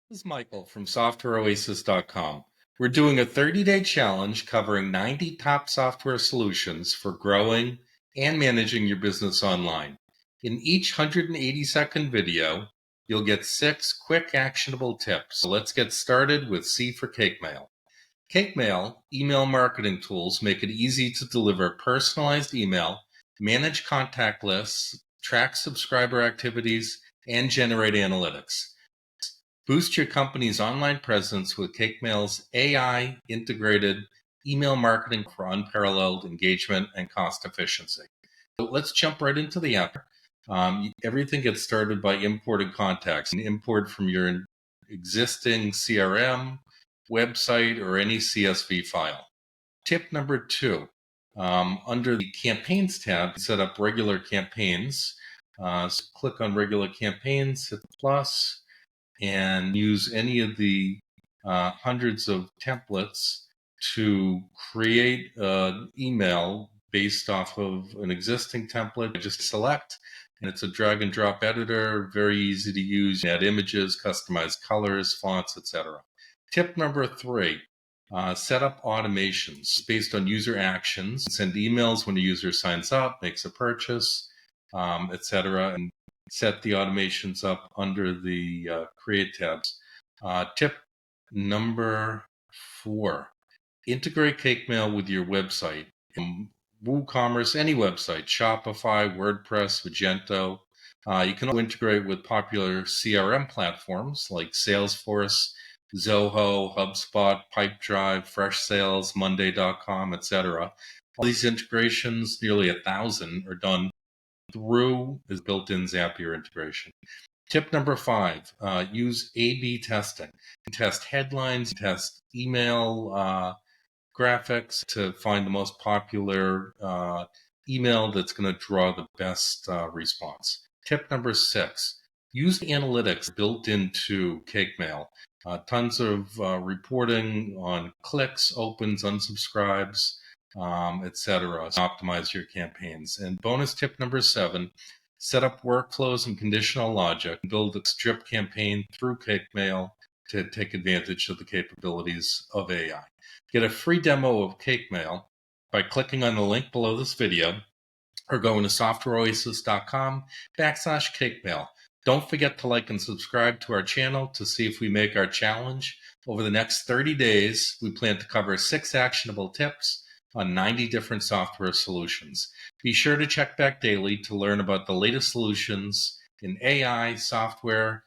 This is Michael from SoftwareOasis.com. We're doing a 30-day challenge covering 90 top software solutions for growing and managing your business online. In each 180-second video, you'll get 6 quick actionable tips. So let's get started with C for CakeMail. CakeMail email marketing tools make it easy to deliver personalized email, manage contact lists, track subscriber activities, and generate analytics. Boost your company's online presence with CakeMail's AI-integrated email marketing for unparalleled engagement and cost efficiency. So let's jump right into the app. Everything gets started by importing contacts. And import from your existing CRM, website, or any CSV file. Tip number 2, under the Campaigns tab, set up regular campaigns. So click on regular campaigns, hit the plus, and use any of the hundreds of templates to create an email based off of an existing template. Just select, and it's a drag and drop editor, very easy to use. Add images, customize colors, fonts, etc. Tip number 3, set up automations based on user actions. Send emails when a user signs up, makes a purchase, etc. And set the automations up under the Create tabs. Tip number 4, integrate CakeMail with your website. WooCommerce, any website, Shopify, WordPress, Magento. You can also integrate with popular CRM platforms like Salesforce, Zoho, HubSpot, Pipedrive, Freshsales, Monday.com, etc. All these integrations, nearly 1,000, are done through is built-in Zapier integration. Tip number 5, use A/B testing. Test headlines, test email graphics to find the most popular email that's going to draw the best response. Tip number 6, use the analytics built into CakeMail. Tons of reporting on clicks, opens, unsubscribes, etc. Optimize your campaigns. And bonus tip number 7, set up workflows and conditional logic. Build a strip campaign through CakeMail to take advantage of the capabilities of AI. Get a free demo of CakeMail by clicking on the link below this video or going to softwareoasis.com/CakeMail. Don't forget to like and subscribe to our channel to see if we make our challenge. Over the next 30 days, we plan to cover 6 actionable tips on 90 different software solutions. Be sure to check back daily to learn about the latest solutions in AI, software,